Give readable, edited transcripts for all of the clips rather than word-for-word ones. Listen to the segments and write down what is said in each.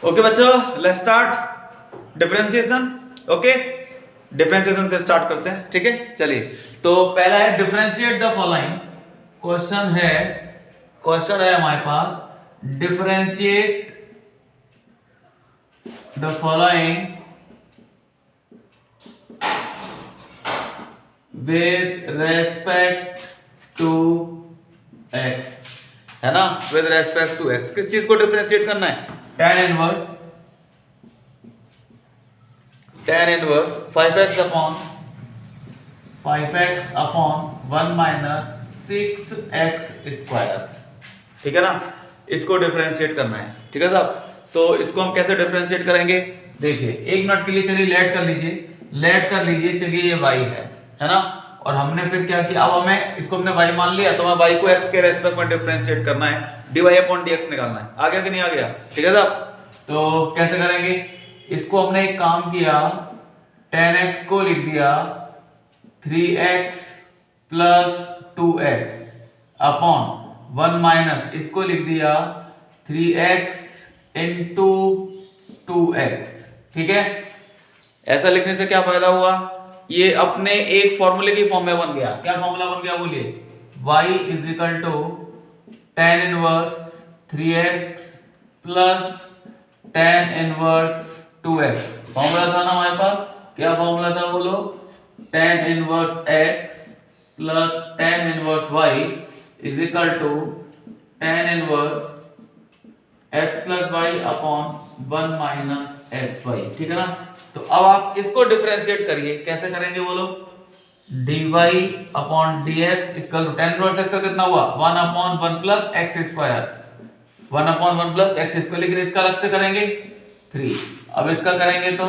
Okay बच्चों, let's start differentiation. Okay, differentiation से start करते हैं। ठीक है, चलिए। तो पहला है डिफरेंशिएट द फॉलोइंग। क्वेश्चन है हमारे पास, differentiate the following with respect to X, है ना, विद रेस्पेक्ट टू एक्स। किस चीज को डिफरेंशिएट करना है? tan inverse 5x upon 1 minus 6x square. ठीक है ना, इसको डिफरेंशिएट करना है। ठीक है साहब, तो इसको हम कैसे डिफरेंशिएट करेंगे? देखिए, एक मिनट के लिए चलिए लेट कर लीजिए। चलिए ये y है ना, और हमने फिर क्या किया, अब हमें इसको हमने y मान लिया, तो हमें y को x के रेस्पेक्ट में डिफरेंशिएट करना है, dy अपॉन dx निकालना है। आ गया कि नहीं आ गया? ठीक है साहब, तो कैसे करेंगे इसको? हमने एक काम किया, tan x को लिख दिया 3x plus 2x upon 1 minus इसको लिख दिया 3x इंटू 2x। ठीक है, ऐसा लिखने से क्या फायदा हुआ? ये अपने एक फॉर्मूले की फॉर्म में बन गया। क्या फॉर्मूला बन गया बोलिए? y is equal to tan inverse 3x plus tan inverse 2x। Formula था ना हमारे पास, क्या फॉर्मूला था बोलो? tan inverse x plus tan inverse y is equal to tan inverse x plus y upon 1 minus xy। ठीक है ना, तो अब आप इसको डिफरेंशिएट करिए। कैसे करेंगे बोलो? dy upon dx equal to tan inverse x का कितना हुआ? 1 upon 1 plus x square, 1 upon 1 plus x square. लेकिन इसका अलग से करेंगे 3। अब इसका करेंगे तो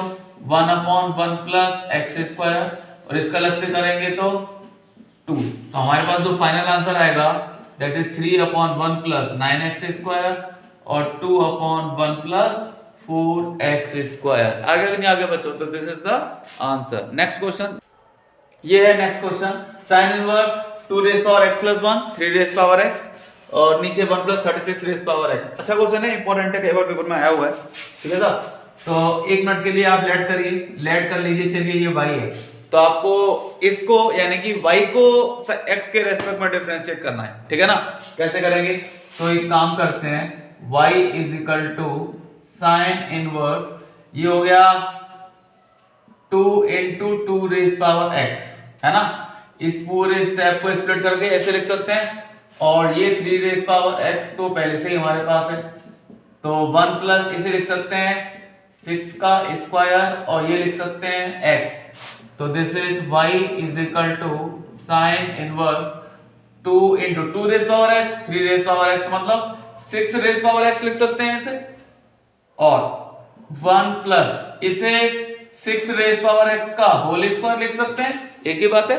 1 अपॉन 1 प्लस x स्क्वायर, और इसका अलग से करेंगे तो 2। तो हमारे पास जो फाइनल आंसर आएगा that is 3 upon 1 plus 9x square और 2 अपॉन 1 प्लस 4x स्क्वायर। आगे कि नहीं आगे बच्चों? तो this is the answer. Next question, ये है next question, sin inverse 2 raise power x plus 1 3 raise power x और नीचे 1 प्लस 36 रेज़ पावर x। अच्छा क्वेश्चन है, इंपॉर्टेंट है, कई बार पेपर में आया हुआ है। ठीक है साहब, तो एक मिनट के लिए आप लेट कर लीजिए। चलिए ये y है, तो आपको इसको यानी कि y को x के रेस्पेक्ट में डिफरेंशिएट करना है। ठीक है ना, कैसे करेंगे? तो एक काम करते हैं, y is equal to sine inverse, ये हो गया 2 इंटू 2 रेज़ पावर x, है ना। इस पूरे स्टेप को स्प्लिट करके ऐसे लिख सकते हैं, और ये 3 रेज़ पावर x तो पहले से ही हमारे पास है, तो 1 प्लस इसे लिख सकते हैं 6 का स्क्वायर, और ये लिख सकते हैं x। तो this is y is equal to sine inverse 2 into 2 raise power x 3 raise power x, मतलब 6 रेज़ पावर x लिख सकते हैं इसे, और 1 प्लस इसे 6 रेज़ पावर x का होल स्क्वायर लिख सकते हैं। एक ही बात है,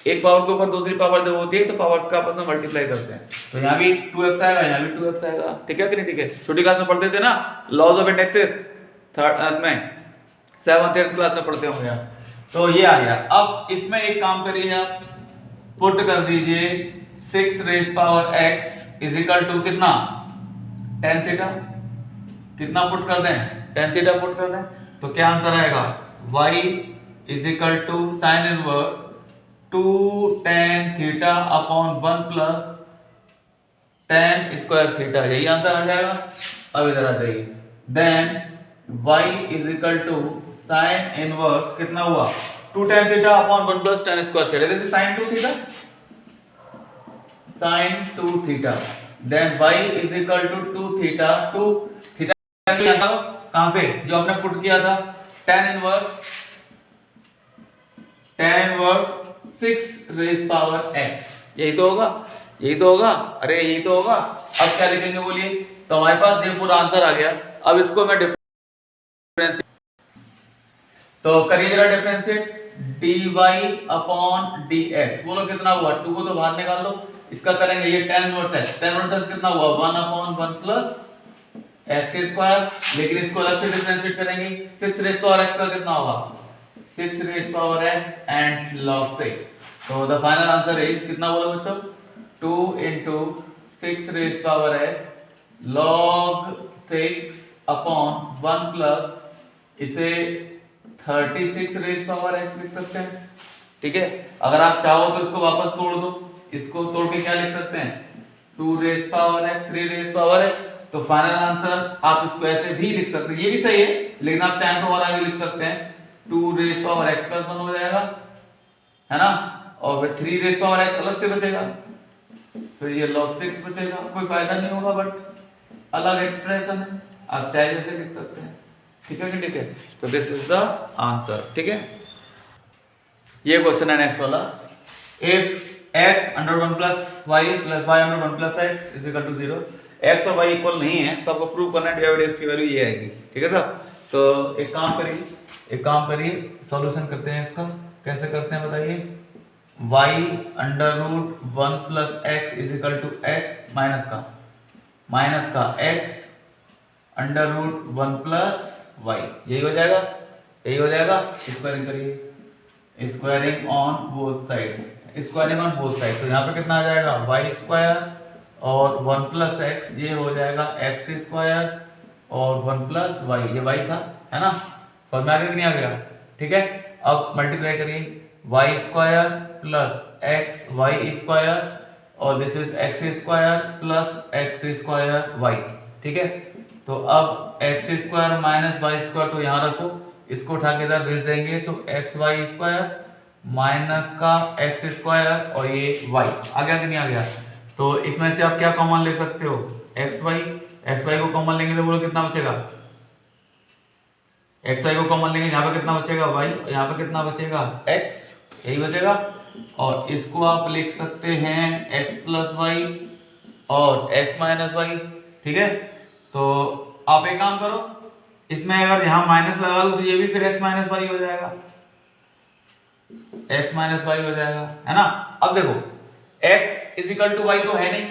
एक पावर के ऊपर दूसरी पावर जब होती है तो पावर्स का आपस में मल्टीप्लाई करते हैं। तो यहाँ भी 2x आएगा, यहाँ भी 2x आएगा। ठीक है कि नहीं? ठीक है, छोटी क्लास में पढ़ते थे ना लॉज ऑफ इंडेक्सेस, थर्ड में 7th 8th क्लास में पढ़ते होंगे आप। तो ये आ गया। अब इसमें एक काम करिए, आप पुट कर दीजिए 6 raise power x is equal to कितना? tan theta. कितना पुट कर दें? tan थीटा पुट कर दें, तो क्या आंसर आएगा? y is equal to sine inverse 2 tan theta upon 1 plus tan square theta. यही आंसर आ जाएगा। अब इधर आ जाइए, then y is equal to sine inverse कितना हुआ? 2 tan theta upon 1 plus tan square theta. जैसे sine 2 theta, sine 2 theta, then y is equal to 2 theta. 2 theta कहां से? जो आपने पुट किया था, tan inverse 6 raise power x। यही तो होगा, यही तो होगा, अरे यही तो होगा। अब क्या लिखेंगे बोलिए? तो हमारे पास ये पूरा आंसर आ गया। अब इसको मैं डिफरेंशिएट, तो करिए जरा डिफरेंशिएट, dy अपॉन dx। बोलो कितना हुआ? 2 को तो बाहर निकाल दो, इसका करेंगे ये tan inverse x। tan inverse x कितना हुआ? 1 अपॉन 1 प्लस x स्क्वायर। लेकिन इसको अलग से डिफरेंशिएट करेंगे, 6 रेज़ पावर x का कितना होगा? 6 raise power x and log 6। तो द फाइनल आंसर इज कितना बोला बच्चों? 2 into 6 raise power x log 6 upon 1 plus इसे 36 रेज पावर x लिख सकते हैं। ठीक है, अगर आप चाहो तो इसको वापस तोड़ दो, इसको तोड़ के क्या लिख सकते हैं 2 raise power x 3 raise power x। तो फाइनल आंसर आप इसको ऐसे भी लिख सकते हैं, ये भी सही है, लेकिन आप चाहें तो और आगे लिख सकते हैं 2 रेज पावर x प्लस 1 हो जाएगा, है ना, और फिर 3 रेज पावर x अलग से बचेगा, फिर ये log 6 बचेगा। कोई फायदा नहीं होगा, बट अलग एक्सप्रेशन है, आप चाहे जैसे लिख सकते हैं। ठीक है, ठीक है, तो दिस इज द आंसर। ठीक है, ये क्वेश्चन है नेक्स्ट वाला। If x under 1 plus y plus y under 1 plus x is equal to 0, x और y इक्वल नहीं है तो आपको प्रूव करना है dy/dx की वैल्यू ये आएगी। ठीक है साहब, तो एक काम करिए सॉल्यूशन करते हैं इसका। कैसे करते हैं बताइए। y under root 1 plus x is equal to x minus का x under root 1 plus y, यही हो जाएगा, यही हो जाएगा। स्क्वायरिंग करिए, squaring on both sides, squaring on both side, तो यहाँ पे कितना आ जाएगा वाई स्क्वायर और 1 प्लस एक्स, ये हो जाएगा एक्स स्क्वायर और 1 प्लस वाई, ये वाई था, है ना, समझ में आ गया कि नहीं आ गया। ठीक है, अब मल्टीप्लाई करिए, Y square plus X Y square और this is X square plus X square Y. ठीक है, तो अब X square minus Y square तो यहाँ रखो, इसको उठा के इधर भेज देंगे, तो एक्स वाई स्क्वायर माइनस का एक्स स्क्वायर और ये वाई आ गया कि नहीं आ गया। तो इसमें से आप क्या कॉमन ले सकते हो, एक्स वाई को कॉमन लेंगे तो बोलो कितना बचेगा, एक्स वाई को कॉमन लेंगे, यहाँ पे कितना बचेगा वाई, यहाँ पे कितना बचेगा एक्स, यही बचेगा। और इसको आप लिख सकते हैं एक्स प्लस वाई और एक्स माइनस वाई। ठीक है, तो आप एक काम करो, इसमें अगर यहाँ माइनस लगा दो तो ये भी फिर x माइनस वाई हो जाएगा, x माइनस वाई हो जाएगा, है ना। अब देखो x is equal to y तो है नहीं,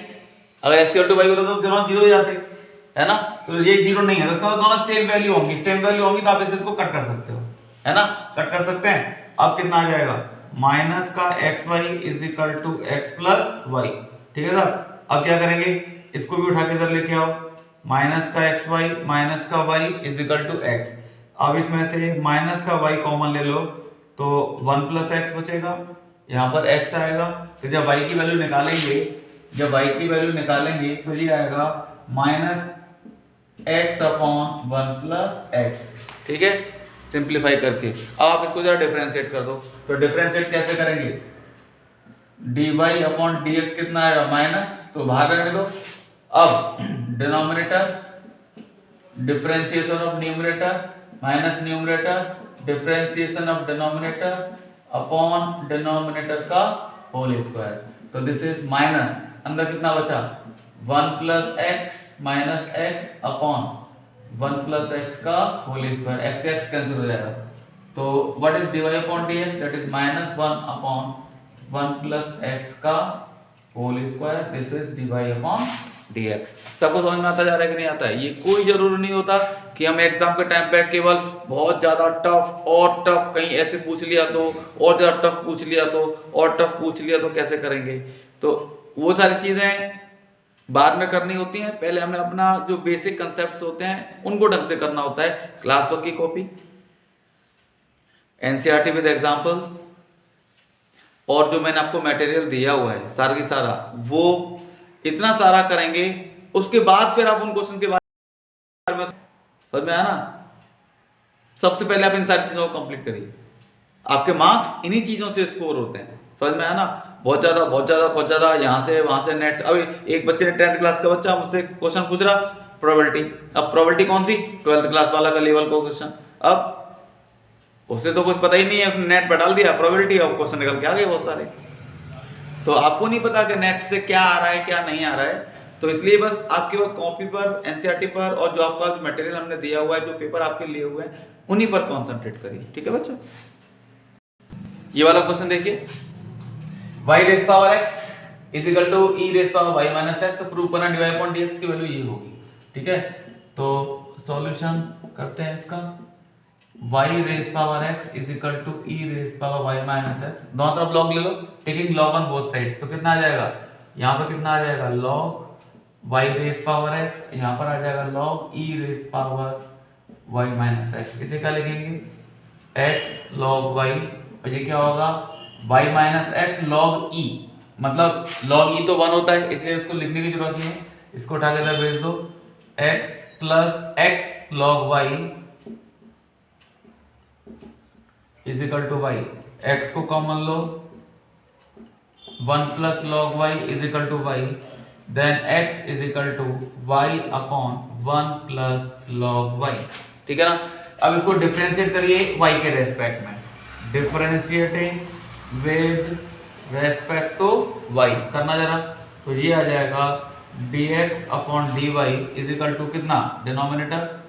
अगर x इक्वल टू वाई होता तो दोनों जीरो हो जाते, है ना, तो ये जीरो नहीं है, तो इसका दोनों सेम वैल्यू होंगी, तो आप इसको कट कर सकते हो, है ना, कट कर सकते हैं। अब कितना आ जाएगा माइनस का x y is equal to x plus y. ठीक है साहब, अब क्या करेंगे, इसको भी उठा के इधर लेके आओ, माइनस का एक्स वाई माइनस का y is equal to x. अब इसमें से माइनस का वाई कॉमन ले लो तो 1 प्लस एक्स बचेगा, यहाँ पर x आएगा, तो जब y की वैल्यू निकालेंगे, तो ये आएगा minus X upon 1 plus x. ठीक है, सिंप्लीफाई करके अब आप इसको जरा डिफरेंशिएट कर दो, तो डिफरेंशिएट कैसे करेंगे, dy अपॉन dx कितना आएगा माइनस, तो बाहर रहने दो। अब denominator differentiation of numerator minus numerator differentiation of denominator upon denominator का होल स्क्वायर, तो दिस इज माइनस, अंदर कितना बचा 1 plus X minus X upon 1 plus X का whole square, X X cancel हो जाएगा, तो what is dy upon dx, that is minus 1 upon 1 plus X का whole square, this is dy upon dx। सबको समझ में आता जा रहा है कि नहीं आता है। ये कोई जरूरी नहीं होता कि हम एग्जाम के टाइम पे केवल बहुत ज्यादा टफ और टफ कहीं ऐसे पूछ लिया तो और ज्यादा टफ पूछ लिया तो और टफ पूछ लिया तो कैसे करेंगे, तो वो सारी चीजें बाद में करनी होती हैं, पहले हमें अपना जो बेसिक कंसेप्ट्स होते हैं उनको ढंग से करना होता है। क्लास वर्क की कॉपी, एनसीईआरटी विद एग्जांपल्स, और जो मैंने आपको मटेरियल दिया हुआ है सारा की सारा, वो इतना सारा करेंगे, उसके बाद फिर आप उन क्वेश्चन के बारे में समझ में आया ना। सबसे पहले आप इन सारी चीजों को कंप्लीट करिए, आपके मार्क्स इन्हीं चीजों से स्कोर होते हैं, समझ में आया ना। बहुत ज्यादा यहाँ से वहां से नेट से। अभी एक बच्चे ने 10th क्लास का बच्चा मुझसे क्वेश्चन पूछ रहा प्रोबेबिलिटी, अब प्रोबेबिलिटी कौन सी 12th क्लास वाला का लेवल का क्वेश्चन, अब उसे तो कुछ पता ही नहीं है, नेट पर डाल दिया प्रोबेबिलिटी और क्वेश्चन निकल के आ गए बहुत सारे। तो आपको नहीं पता कि नेट से क्या आ रहा है क्या नहीं आ रहा है, तो इसलिए बस आपके वो कॉपी पर एनसीईआरटी पर और जो आपका मटेरियल हमने दिया हुआ है, जो पेपर आपके लिए हुए हैं, उन्हीं पर कंसंट्रेट करिए। ठीक है बच्चों, ये वाला क्वेश्चन देखिए, y raise power x is equal to e raise power y minus x, तो प्रूव करना dy अपॉन dx की वैल्यू ये होगी। ठीक है, तो सॉल्यूशन करते हैं इसका, y raise power x is equal to e raise power y minus x, दोनों तरफ log ले लो, taking log on both sides, तो कितना आ जाएगा, यहाँ पर कितना आ जाएगा log Y raise power X, यहाँ पर आ जाएगा log E raise power Y minus X. इसे क्या लिखेंगे, एक्स लॉग वाई, और ये क्या होगा वाई माइनस एक्स लॉग ई, मतलब लॉग ई तो 1 होता है इसलिए इसको लिखने की जरूरत नहीं है, इसको उठा के इधर भेज दो, X plus X log Y is equal to Y, X को कॉमन लो, 1 plus log Y is equal to Y, then x is equal to Y upon 1 plus log Y. ठीक है ना। अब इसको डिफरेंशिएट करिए y के रेस्पेक्ट में, differentiating with respect to y करना जरा, तो ये आ जाएगा dx upon dy is equal to कितना, denominator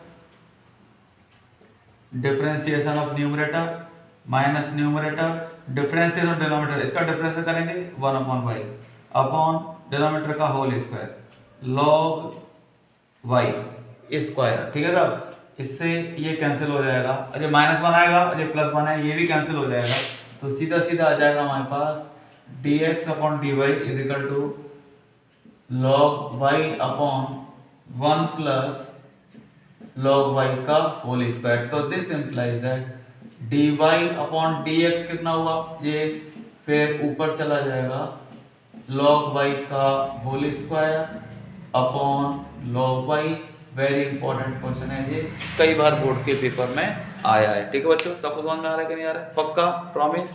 differentiation of numerator minus numerator, differentiation of denominator, इसका डिफरेंस करेंगे 1 अपॉन वाई अपॉन डिनोमिनेटर का whole square log Y square. ठीक है साहब, इससे ये कैंसिल हो जाएगा, अरे -1 आएगा, अरे +1 है, ये भी कैंसिल हो जाएगा, तो सीधा सीधा आ जाएगा हमारे पास dx upon dy is equal to log y upon 1 plus log y का होल स्क्वायर। तो this implies that dy upon dx कितना हुआ, ये फिर ऊपर चला जाएगा log y का whole square upon log y। Very important question है ये, कई बार बोर्ड के पेपर में आया है। ठीक है बच्चों, सबको समझ में आ रहा है कि नहीं आ रहा है, पक्का प्रॉमिस।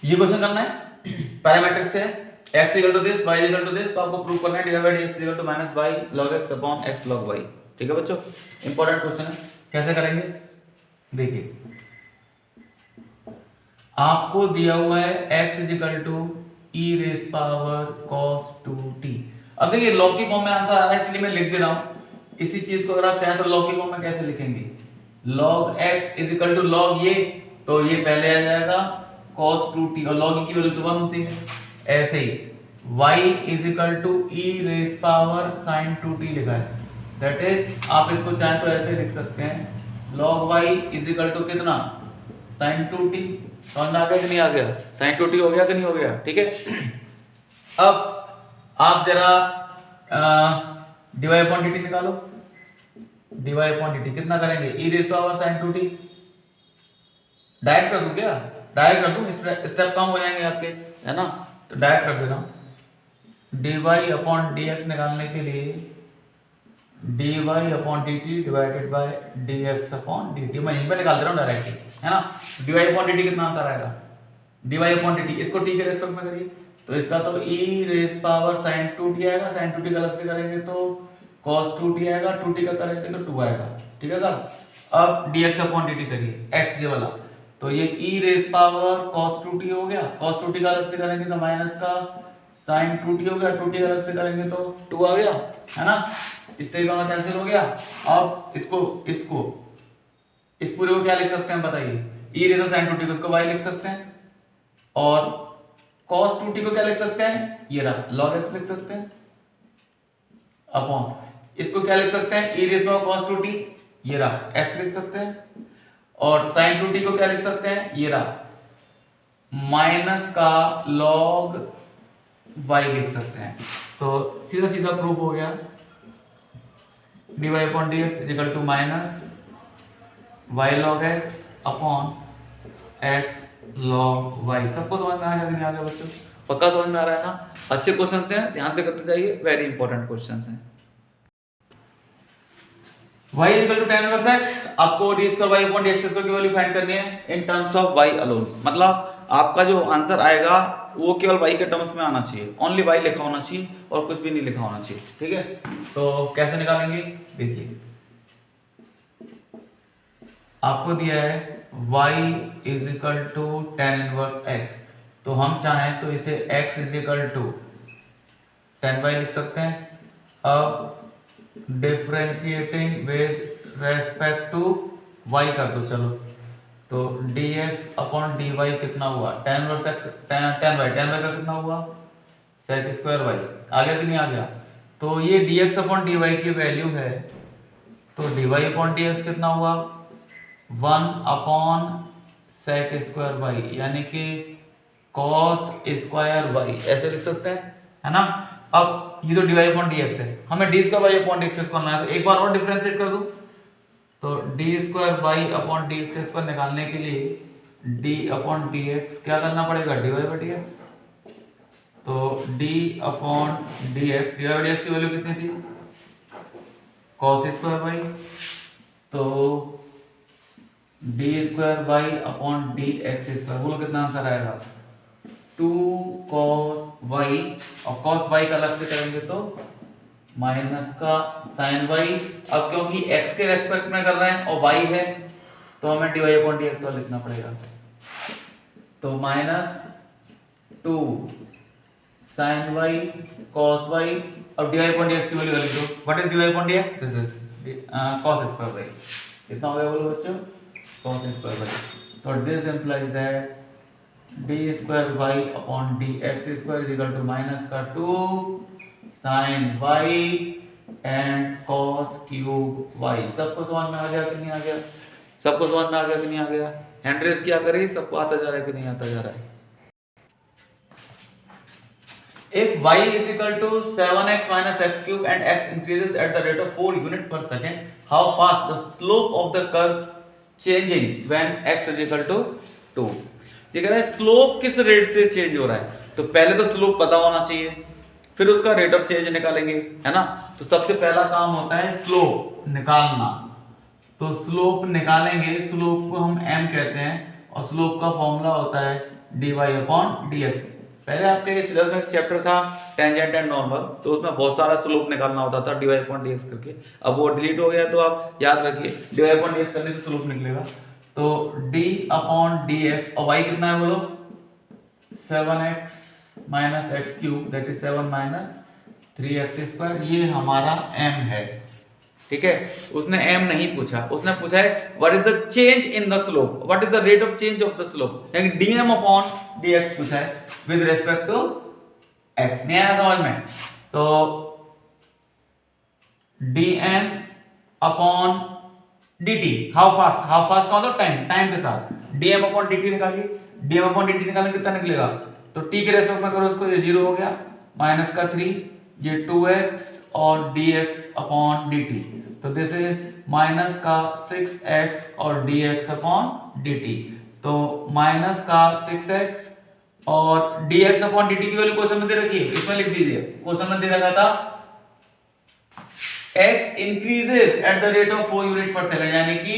ये क्वेश्चन करना है पैरामीट्रिक से, x equal to this, y equal to this, तो आपको प्रूव करना है dy by dx equal to minus y log x upon x log y। ठीक है बच्चों, इंपॉर्टेंट क्वेश्चन है, कैसे करेंगे देखिए, आपको दिया हुआ है x is equal to e raise power cos 2t। अब देखिए लॉग की फॉर्म में आंसर आ रहा है इसलिए मैं लिख दे रहा हूं, इसी चीज को अगर आप चाहें तो लॉग की फॉर्म में कैसे लिखेंगे, log x is equal to log ये, तो ये पहले आ जाएगा cos 2t, और log की वैल्यू तो 1 होती है। ऐसे ही y is equal to e raise power sin 2t लिखा है, दैट इज आप इसको चाहें तो ऐसे लिख सकते हैं log y is equal to कितना sin 2t। समझ आ गया कि नहीं आ गया, sin 2t हो गया कि नहीं हो गया। ठीक है, अब आप जरा dy अपॉन dt निकालो, dy अपॉन dt कितना करेंगे, e raise power sin 2t, direct कर दूं क्या, डायरेक्ट कर दूं, स्टेप कम हो जाएंगे आपके, है ना, तो डायरेक्ट कर दे रहा हूं। dy अपॉन dx निकालने के लिए dy upon dt divided by dx upon dt, मैं यहीं पे निकाल दे रहा हूं डायरेक्टली, है ना। dy अपॉन dt कितना आंसर आएगा, dy अपॉन dt, इसको t के रेस्पेक्ट में करिए, तो इसका तो e raise power sin 2t आएगा, sin 2t का अलग से करेंगे तो cos 2t आएगा, 2t का करेंगे तो 2 आएगा। ठीक है साहब, अब dx अपॉन dt करिए, x ये वाला, तो ये e raise power cos 2t हो गया, cos 2t का अलग से करेंगे तो माइनस का sin 2t हो गया, 2t का अलग से करेंगे तो 2 आ गया, है ना, इससे दोनों कैंसिल हो गया। अब इसको इस पूरे को क्या लिख सकते हैं बताइए, e रेज़ sin 2t को इसको y लिख सकते हैं, और cos 2t को क्या लिख सकते हैं, ये रहा log x लिख सकते हैं, अपॉन इसको क्या लिख सकते हैं, e raise power cos 2t, ये रहा x लिख सकते हैं, और sin 2t को क्या लिख सकते हैं, ये रहा माइनस का log y लिख सकते हैं। तो सीधा सीधा प्रूफ हो गया, dy upon dx is equal to minus y log x upon x log y। सबको समझ में आ गया कि नहीं आ गया बच्चों, पक्का समझ में आ रहा है ना। अच्छे क्वेश्चंस हैं, ध्यान से करते जाइए, वेरी इंपॉर्टेंट क्वेश्चंस हैं। y is equal to tan inverse x, आपको d square y upon dx square की वैल्यू फाइंड करनी है in terms of y alone, मतलब आपका जो आंसर आएगा वो केवल y के टर्म्स में आना चाहिए, ओनली y लिखा होना चाहिए और कुछ भी नहीं लिखा होना चाहिए। ठीक है, तो कैसे निकालेंगे देखिए, आपको दिया है y is equal to tan inverse x, तो हम चाहें तो इसे x is equal to tan y लिख सकते हैं। अब differentiating with respect to y कर दो, चलो, तो dx अपॉन dy कितना हुआ, tan inverse x tan y का कितना हुआ sec स्क्वायर y, आ गया कि नहीं आ गया। तो ये dx अपॉन dy की वैल्यू है, तो dy अपॉन dx कितना हुआ 1 अपॉन sec स्क्वायर y, यानी कि cos स्क्वायर वाई, ऐसे लिख सकते हैं, है ना। अब ये तो dy अपॉन dx है, हमें d square y upon dx करना है, तो एक बार और डिफरेंशिएट कर दूं, तो d square y upon dx square निकालने के लिए d अपॉन dx क्या करना पड़ेगा, dy बाई dx। तो d upon dx, dy by dx की वैल्यू कितनी थी, cos स्क्वायर वाई, तो d square y upon dx square, बोलो कितना आंसर आएगा, 2 cos y, और cos y का अलग से करेंगे तो माइनस का sin y। अब क्योंकि x के रेस्पेक्ट में कर रहे हैं और y है तो हमें dy अपॉन dx वाला लिखना पड़ेगा, तो minus 2 sin y cos y, अब dy अपॉन dx की वैल्यू लिख दो, what is dy upon dx, this is cos square y, कितना हो गया बोलो बच्चों, cos स्क्वायर y। तो this implies that d square y upon dx square is equal to minus का 2 sin y and cos cube y। सबको समझ में आ गया कि नहीं आ गया, सबको समझ में आ गया कि नहीं आ गया, हैंड रेज क्या करें, सबको आता जा रहा है कि नहीं आता जा रहा है। If y is equal to 7x minus x cube and x increases at the rate of 4 unit per second, how fast the slope of the curve changing when x is equal to 2। ये कह रहा है slope किस rate से change हो रहा है, तो पहले तो स्लोप पता होना चाहिए, फिर उसका रेट ऑफ चेंज निकालेंगे, है ना। तो सबसे पहला काम होता है स्लोप निकालना, तो स्लोप निकालेंगे, स्लोप को हम m कहते हैं और स्लोप का फॉर्मूला होता है dy अपॉन dx। पहले आपके सिलेबस में एक चैप्टर था टेंजेंट एंड नॉर्मल, तो उसमें बहुत सारा स्लोप निकालना होता था dy अपॉन dx करके, अब वो डिलीट हो गया, तो आप याद रखिए dy अपॉन dx करने से स्लोप निकलेगा, तो d अपॉन dx, और y कितना है बोलो, 7x minus x cube that is 7 minus 3x square, ये हमारा m है, ठीक है। उसने m नहीं पूछा, उसने पूछा है what is the change in the slope, what is the rate of change of the slope, यानी dm अपॉन dx पूछा है विद रिस्पेक्ट टू x। नहीं आया समझ में, तो dm upon dt, how fast का मतलब टाइम के साथ, dm अपॉन dt निकालिए, dm अपॉन dt निकालने कितना निकलेगा, तो t के रेस्पेक्ट में करो उसको, ये 0 हो गया, माइनस का 3, ये 2x और dx अपॉन dt, तो दिस इज माइनस का 6x और dx अपॉन dt, तो माइनस का 6x और dx अपॉन dt की वैल्यू क्वेश्चन में दे रखी है, इसमें लिख दीजिए, क्वेश्चन में दे रखा था x increases at the rate of 4 unit पर सेकंड, यानी कि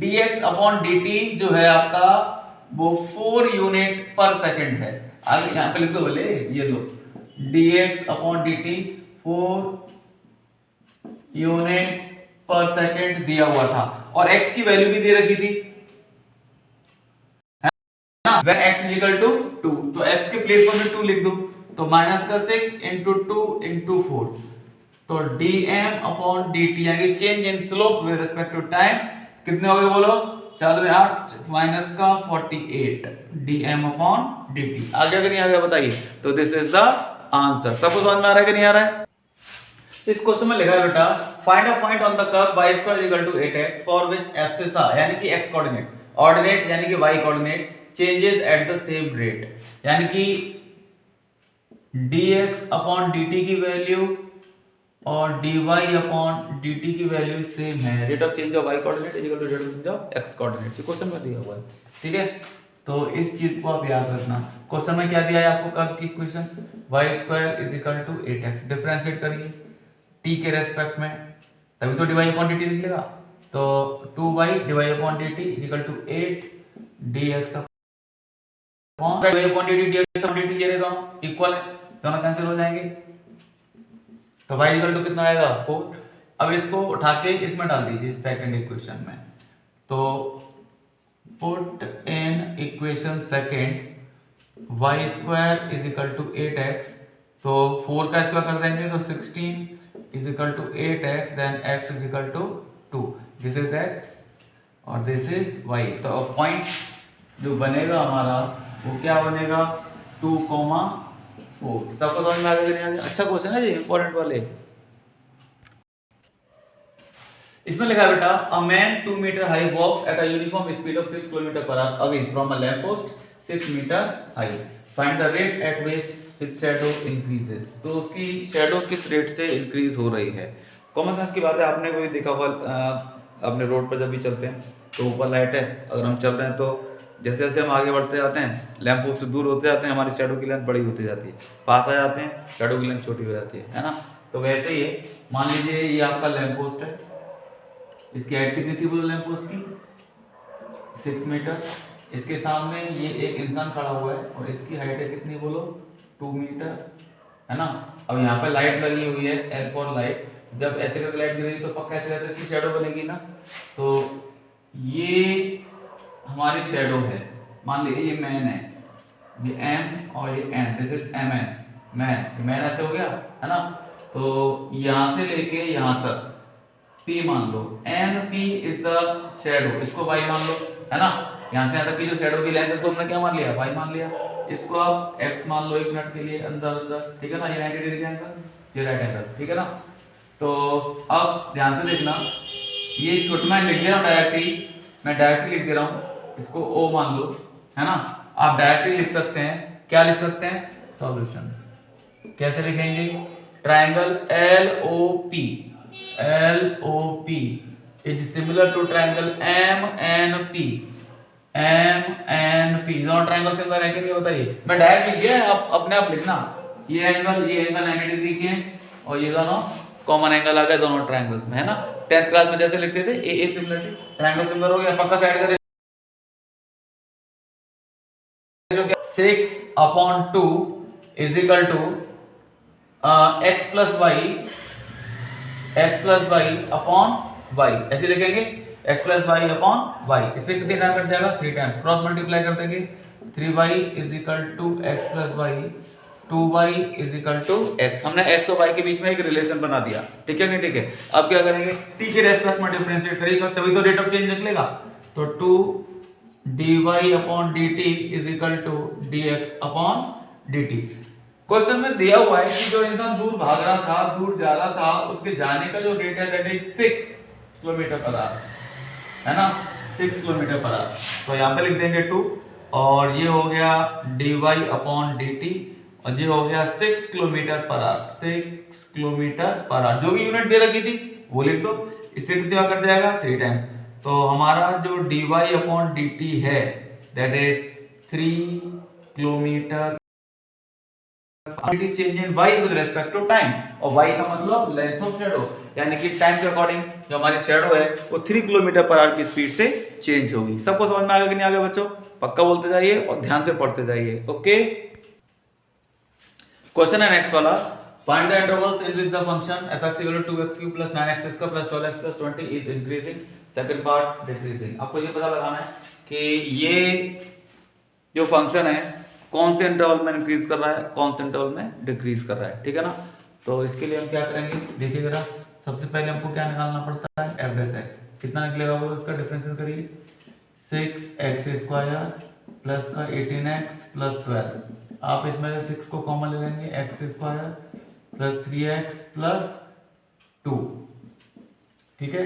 dx अपॉन dt जो है आपका वो 4 यूनिट पर सेकंड है। आगे यहाँ पे लिख दो बोले, ये लो dx अपॉन dt 4 यूनिट पर सेकंड दिया हुआ था, और x की वैल्यू भी दे रखी थी, है ना, when x is equal to 2, तो x के प्लेस पर मैं 2 लिख दूं, तो माइनस का 6 इंटू 2 इंटू 4, तो dm अपॉन dt यानी change in slope with respect to time कितने हो गए बोलो, 4 में 8 माइनस का 48 dm अपॉन dt। आ गया कि नहीं आ गया बताइए, तो दिस इज द आंसर। सबको समझ में आ रहा है कि नहीं आ रहा है। इस क्वेश्चन में लिखा है बेटा find a point on the curve y square equal to 8x for which abscissa यानी कि x कोऑर्डिनेट, ऑर्डिनेट यानी कि y coordinate changes at the same rate, यानी कि dx अपॉन dt की वैल्यू और dy अपॉन dt की value same है, rate of change of y coordinate is equal to rate of change of x coordinate, ये question में दिया हुआ है, ठीक है। तो इस चीज को आप याद रखना, क्वेश्चन में क्या दिया है आपको, कर्व की equation y square is equal to 8x, differentiate करिए t के रेस्पेक्ट में, तभी तो dy अपॉन dt निकलेगा, तो 2y dy upon dt is equal to 8 dx upon dy upon dt, dx upon dt ये रहता हूं इक्वल है, दोनों कैंसिल हो जाएंगे, तो y इक्वल टू कितना आएगा 4। अब इसको उठा के इसमें डाल दीजिए सेकंड इक्वेशन में, तो put in equation second y square is equal to 8x, तो 4 का स्क्वायर कर देंगे तो 16 is equal to 8x, then x is equal to 2, this is x और दिस इज y। तो पॉइंट जो बनेगा हमारा वो क्या बनेगा 2,4। सबको समझ में आ गया? अच्छा क्वेश्चन है जी, इंपॉर्टेंट वाले। इसमें लिखा है बेटा a man 2 metre high walks at a uniform speed of 6 kilometre per hour away from a lamp post 6 metre high. Find the rate at which his shadow increases. तो उसकी शैडो किस rate से increase हो रही है। Common sense की बात है, आपने कोई देखा होगा अपने रोड पर जब भी चलते हैं तो ऊपर लाइट है, अगर हम चल रहे हैं तो जैसे जैसे हम आगे बढ़ते जाते हैं लैंप पोस्ट से दूर होते जाते हैं, हमारी शैडो की लेंथ बड़ी होती जाती है, पास आ जाते हैं शैडो की लेंथ छोटी हो जाती है ना। तो वैसे ही है, मान लीजिए ये आपका लैंप पोस्ट है, इसकी हाइट कितनी थी बोलो लैंप पोस्ट की 6 मीटर। इसके सामने ये एक इंसान खड़ा हुआ है और इसकी हाइट है कितनी बोलो 2 मीटर, है ना। अब यहाँ पे लाइट लगी हुई है, एल फॉर लाइट, जब ऐसे करके लाइट गिरेगी तो पक्का ऐसे रहता है इसकी शैडो बनेगी ना। तो ये हमारी शैडो है, मान लीजिए ये मैन है, ये एम और ये N, this is M N, man ऐसे हो गया, है ना। तो यहाँ से लेके यहाँ तक P मान लो, N P is the shadow, इसको y मान लो, है ना। यहाँ से यहाँ तक की जो शैडो की लेंथ है उसको हमने क्या मान लिया, y मान लिया। इसको आप x मान लो 1 मिनट के लिए अंदर अंदर, ठीक है ना। ये 90 डिग्री का एंगल, ये राइट एंगल, ठीक है ना। तो अब ध्यान से देखना, ये छोटा मैं लिख दे रहा हूँ डायरेक्टली, मैं डायरेक्टली लिख दे रहा हूँ, इसको O मान लो, है ना। आप डायरेक्टली लिख सकते हैं, क्या लिख सकते हैं, सॉल्यूशन। कैसे लिखेंगे, triangle LOP is similar to triangle MNP। दोनों ट्राइंगल सिमिलर है कि नहीं बताइए। मैं डायरेक्ट लिख दिया, आप अपने आप लिखना, ये एंगल 90 डिग्री के हैं और ये दोनों कॉमन एंगल आ गए दोनों ट्राइंगल्स में, है ना। 10th क्लास में जैसे लिखते थे ए सिमिलर, ट्राइंगल सिमिलर हो गया, पक्का साइड का 6/2 is equal to x plus y upon y, ऐसे लिखेंगे x plus y upon y। इससे कितने टाइम कट जाएगा 3 टाइम्स, क्रॉस मल्टीप्लाई कर देंगे, 3y is equal to x plus y, 2y is equal to x। हमने x और y के बीच में एक रिलेशन बना दिया, ठीक है नहीं, ठीक है। अब क्या करेंगे, t के रेस्पेक्ट में डिफरेंशिएट करेंगे तभी तो रेट ऑफ चेंज निकलेगा। तो 2 dy upon dt is equal to dx upon dt। Question में दिया हुआ है कि जो इंसान दूर भाग रहा था, दूर जा रहा था, उसके जाने का जो रेट है that is 6 kilometre per our, है ना, 6 किलोमीटर पर आवर। तो यहाँ पे लिख देंगे 2 और ये हो गया dy अपॉन dt और ये हो गया 6 kilometre per our, 6 kilometre per our. जो भी यूनिट दे रखी थी वो लिख दो, इससे कितना कट जाएगा 3 टाइम्स। तो हमारा जो dy अपॉन dt है that is 3 kilometre change in y with respect to time, और y का मतलब लेंथ ऑफ शैडो, यानी कि टाइम के अकॉर्डिंग जो हमारी शैडो है वो 3 किलोमीटर पर आवर की स्पीड से चेंज होगी। सबको समझ में आ गया कि नहीं आ गया बच्चों, पक्का बोलते जाइए और ध्यान से पढ़ते जाइए, ओके। क्वेश्चन है नेक्स्ट वाला, find the intervals in which the function f(x = 2x³ + 9x² + 12x + 20 is increasing, second part decreasing. आपको ये पता लगाना है कि ये जो फंक्शन है कौन से इंटरवल में इंक्रीज कर रहा है, कौन से इंटरवल में डिक्रीज कर रहा है, ठीक है ना। तो इसके लिए हम क्या करेंगे, देखिए जरा, सबसे पहले हमको क्या निकालना पड़ता है f(x), कितना निकलेगा वो, इसका डिफरेंशियल करिए, 6x² प्लस का 18x प्लस 12। आप इसमें से 6 को कॉमन ले लेंगे, x² प्लस 3x प्लस 2, ठीक है।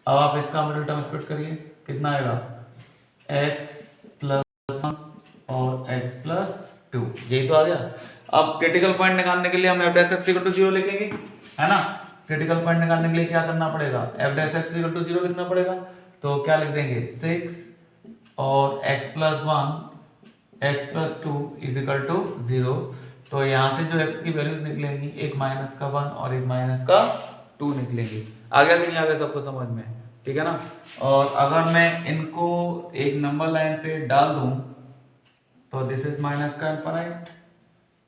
अब आप इसका मिडिल टर्म स्प्लिट करिए, कितना आएगा, x प्लस 1 और x प्लस 2, यही तो आ गया। अब क्रिटिकल पॉइंट निकालने के लिए हम f(x = 0 लिखेंगे, है ना। क्रिटिकल पॉइंट निकालने के लिए क्या करना पड़ेगा, f(x = 0 लिखना पड़ेगा। तो क्या लिख देंगे, 6 और x plus 1 x plus 2 is equal to 0। तो यहाँ से जो x की वैल्यूज निकलेंगी, एक माइनस का 1 और एक माइनस का 2 निकलेंगे। आ गया कि नहीं आ गया सबको समझ में, ठीक है ना। और अगर मैं इनको एक नंबर लाइन पे डाल दूं तो दिस इज माइनस का इनफाइनाइट,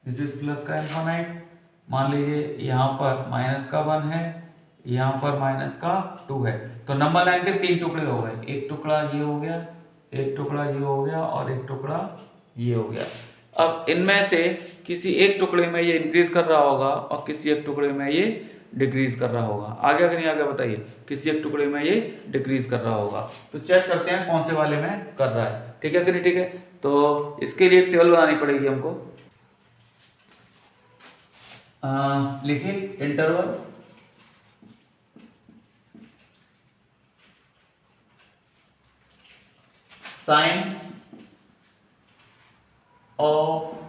दिस इज प्लस का इनफाइनाइट। मान लीजिए यहाँ पर माइनस का 1 है, यहाँ पर माइनस का 2 है, तो नंबर लाइन के 3 टुकड़े हो गए, एक टुकड़ा ये हो गया, एक टुकड़ा ये हो गया और एक टुकड़ा ये हो गया। अब इनमें से किसी एक टुकड़े में ये इंक्रीज कर रहा होगा और किसी एक टुकड़े में ये डिक्रीज कर रहा होगा। आ गया कि नहीं आ गया बताइए, किसी एक टुकड़े में ये डिक्रीज कर रहा होगा। तो चेक करते हैं कौन से वाले में कर रहा है, ठीक है कि नहीं, ठीक है। तो इसके लिए एक टेबल बनानी पड़ेगी हमको, लिखिए इंटरवल साइन ऑफ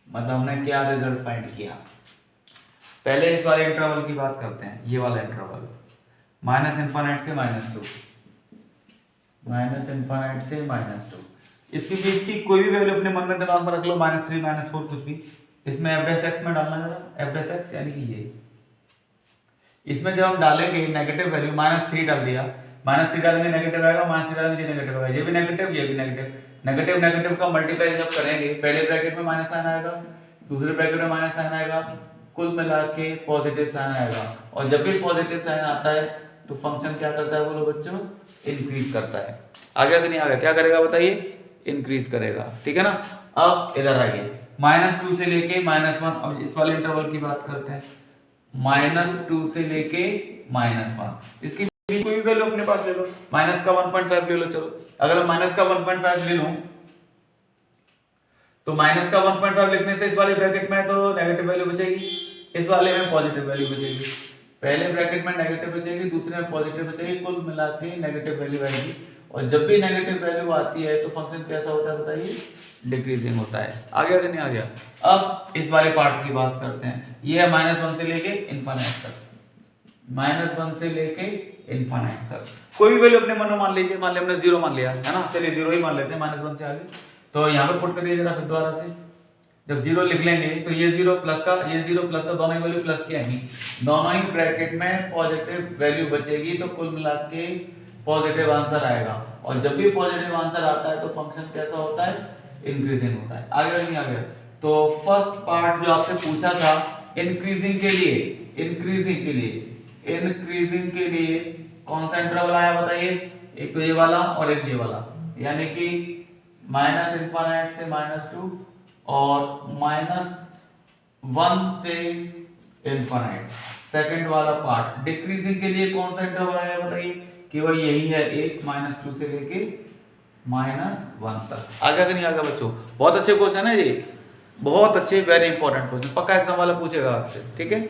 मतलब हमने क्या रिजल्ट फाइंड किया। पहले इस वाले इंटरवल की बात करते हैं, ये वाला इंटरवल माइनस इनफाइनाइट से -2, माइनस इनफाइनाइट से -2, इसके बीच की कोई भी वैल्यू अपने मन में दिमाग में रख लो, -3 -4 कुछ भी। इसमें f(x) में डालना जरा, f(x) यानी कि ये, इसमें जब हम डालेंगे नेगेटिव वैल्यू -3 डाल दिया, -3 डालेंगे नेगेटिव आएगा, -3 डालेंगे ये नेगेटिव आएगा, ये भी नेगेटिव ये भी नेगेटिव, नेगेटिव नेगेटिव का मल्टीप्लाई जब करेंगे पहले ब्रैकेट में माइनस साइन आएगा, दूसरे ब्रैकेट में माइनस साइन आएगा, कुल मिला के पॉजिटिव साइन आएगा। और जब भी पॉजिटिव साइन आता है तो फंक्शन क्या करता है बोलो बच्चों, इंक्रीज करता है। आगे कि नहीं आगे क्या करेगा बताइए, इंक्रीज करेगा, ठीक है ना। अब इधर आइए, -2 से लेके -1, अब इस वाले इंटरवल की बात करते हैं, -2 से लेके -1, इसकी कोई भी वैल्यू अपने पास ले लो, माइनस का 1.5 ले लो। चलो अगर मैं माइनस का 1.5 ले लूं तो माइनस का 1.5 लिखने से इस वाले ब्रैकेट में तो नेगेटिव वैल्यू बचेगी, इस वाले में पॉजिटिव वैल्यू बचेगी। पहले ब्रैकेट में नेगेटिव बचेगी, दूसरे में पॉजिटिव बचेगी, कुल मिला के नेगेटिव वैल्यू आएगी। और जब भी नेगेटिव वैल्यू आती है तो फंक्शन कैसा होता है बताइए, डिक्रीजिंग होता है। आगे आगे नहीं आ गया। अब इस वाले पार्ट की बात करते हैं, ये है -1 से लेके इनफाइनाइट तक, -1 से लेके इनफाइनाइट तक कोई भी वैल्यू अपने मन में मान लीजिए, मान लिया हमने 0 मान लिया है ना, चलिए 0 ही मान लेते हैं -1 से आगे। तो यहाँ पर पुट करिए जरा फिर दोबारा से, जब 0 लिख लेंगे तो ये 0 प्लस का दोनों ही वैल्यू प्लस की आएंगी, दोनों ही ब्रैकेट में पॉजिटिव वैल्यू बचेगी, तो कुल मिला के पॉजिटिव आंसर आएगा। और जब भी पॉजिटिव आंसर आता है तो फंक्शन कैसा होता है, इंक्रीजिंग होता है। आगे नहीं आ गया। तो फर्स्ट पार्ट जो आपसे पूछा था इंक्रीजिंग के लिए कौन सा इंटरवल आया बताइए, एक तो ये वाला और एक ये वाला, यानी कि -∞ से -2 और -1 से इनफाइनाइट। सेकंड वाला पार्ट डिक्रीजिंग के लिए कौन सा इंटरवल आया बताइए, केवल यही है एक, -2 से लेके -1 तक। आगे नहीं आगे बच्चों, बहुत अच्छे क्वेश्चन है ये, बहुत अच्छे, वेरी इंपॉर्टेंट क्वेश्चन, पक्का एग्जाम वाला पूछेगा आपसे, ठीक है।